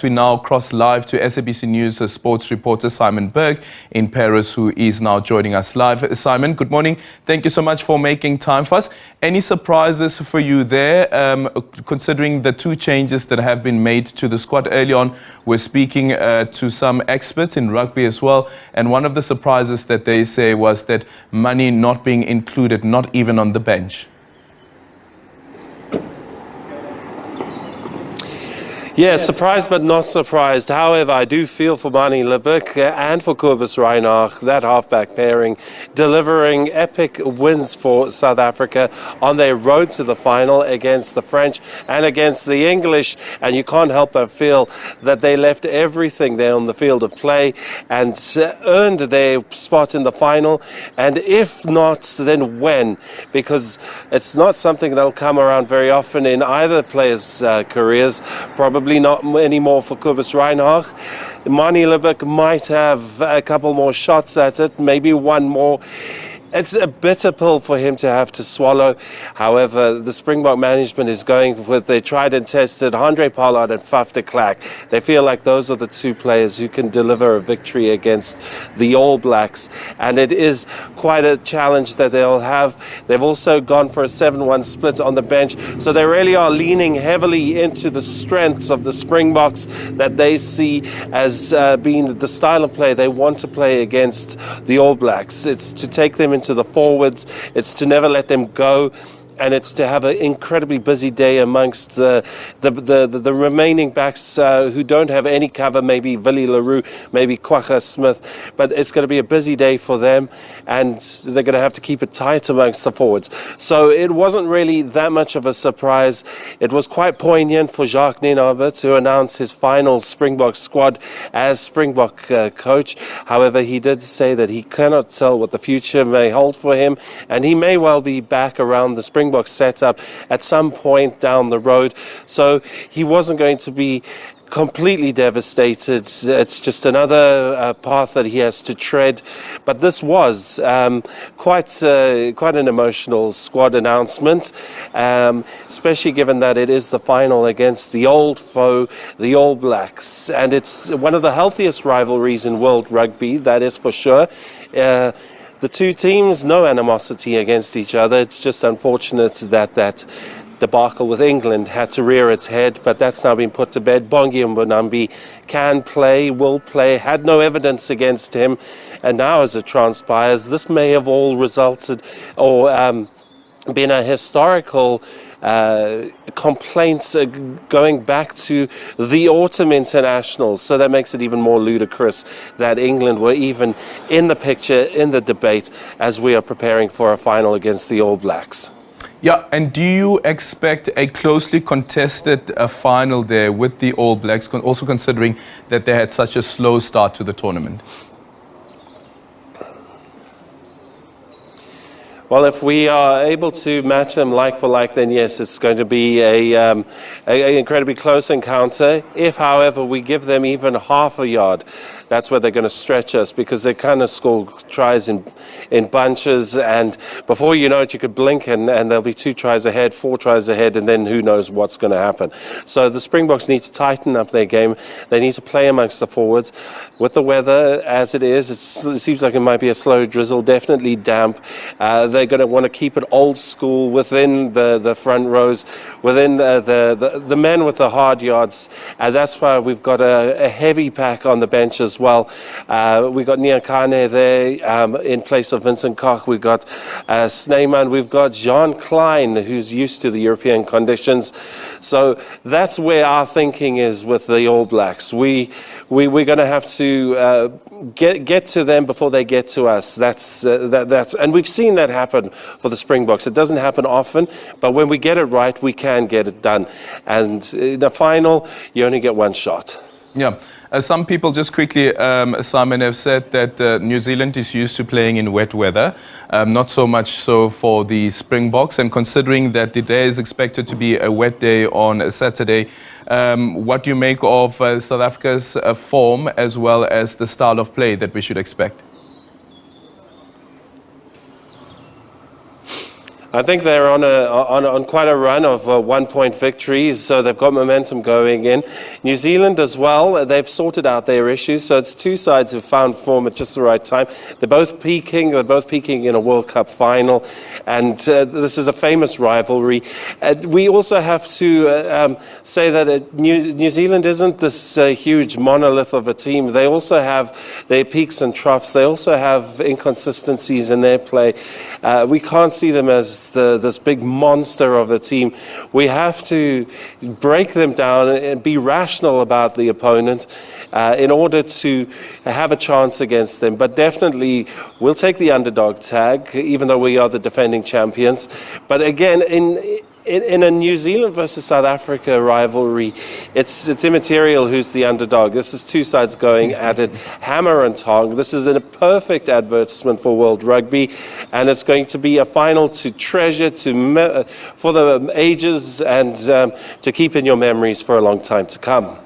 We now cross live to SABC News sports reporter Simon Burke in Paris, who is now joining us live. Simon, good morning. Thank you so much for making time for us. Any surprises for you there, considering the two changes that have been made to the squad early on? We're speaking to some experts in rugby as well, and one of the surprises that they say was that money not being included, not even on the bench. Yeah, surprised but not surprised. However, I do feel for Jacques Nienaber and for Kobus Reinach, that halfback pairing, delivering epic wins for South Africa on their road to the final against the French and against the English. And you can't help but feel that they left everything there on the field of play and earned their spot in the final. And if not, then when? Because it's not something that'll come around very often in either players' careers. Probably not anymore for Kobus Reinach. Jacques Nienaber might have a couple more shots at it, maybe one more. It's a bitter pill for him to have to swallow. However, the Springbok management is going with their tried and tested Andre Pollard and Faf de Klerk. They feel like those are the two players who can deliver a victory against the All Blacks. And it is quite a challenge that they'll have. They've also gone for a 7-1 split on the bench. So they really are leaning heavily into the strengths of the Springboks that they see as being the style of play they want to play against the All Blacks. It's to take them into the forwards, it's to never let them go, and it's to have an incredibly busy day amongst the remaining backs who don't have any cover, maybe Willie Leroux, maybe Kwagga Smith, but it's going to be a busy day for them, and they're going to have to keep it tight amongst the forwards. So it wasn't really that much of a surprise. It was quite poignant for Jacques Nienaber to announce his final Springbok squad as Springbok coach. However, he did say that he cannot tell what the future may hold for him, and he may well be back around the Springbok setup at some point down the road. So he wasn't going to be completely devastated. It's just another path that he has to tread. But this was quite an emotional squad announcement, especially given that it is the final against the old foe, the All Blacks. And it's one of the healthiest rivalries in world rugby, that is for sure. The two teams, no animosity against each other. It's just unfortunate that debacle with England had to rear its head, but that's now been put to bed. Bongi Mbonambi can play, will play, had no evidence against him, and now as it transpires, this may have all resulted or been a historical complaints going back to the autumn internationals. So that makes it even more ludicrous that England were even in the picture, in the debate, as we are preparing for a final against the All Blacks. Yeah, and do you expect a closely contested final there with the All Blacks, also considering that they had such a slow start to the tournament? Well, if we are able to match them like for like, then yes, it's going to be an incredibly close encounter. If, however, we give them even half a yard, that's where they're going to stretch us, because they kind of score tries in bunches, and before you know it, you could blink and there'll be 2 tries ahead, 4 tries ahead, and then who knows what's going to happen. So the Springboks need to tighten up their game. They need to play amongst the forwards. With the weather as it is, it seems like it might be a slow drizzle, definitely damp. They're going to want to keep it old school within the front rows, within the men with the hard yards, and that's why we've got a heavy pack on the bench as well. We've got Niakane there in place of Vincent Koch. We've got Snyman. We've got Jean Klein, who's used to the European conditions. So that's where our thinking is with the All Blacks. We're going to have to get to them before they get to us. That's and we've seen that happen for the Springboks. It doesn't happen often, but when we get it right, we can get it done. And in the final, you only get one shot. Yeah. Some people, just quickly, Simon, have said that New Zealand is used to playing in wet weather, not so much so for the Springboks. And considering that the day is expected to be a wet day on Saturday, what do you make of South Africa's form as well as the style of play that we should expect? I think they're on quite a run of 1-point victories, so they've got momentum going in. New Zealand as well, they've sorted out their issues, so it's two sides who've found form at just the right time. They're both peaking in a World Cup final, and this is a famous rivalry. We also have to say that New Zealand isn't this huge monolith of a team. They also have their peaks and troughs. They also have inconsistencies in their play. We can't see them as this big monster of a team. We have to break them down and be rational about the opponent in order to have a chance against them. But definitely, we'll take the underdog tag, even though we are the defending champions. But again, in a New Zealand versus South Africa rivalry, it's immaterial who's the underdog. This is two sides going at it, hammer and tong. This is a perfect advertisement for World Rugby, and it's going to be a final to treasure for the ages and to keep in your memories for a long time to come.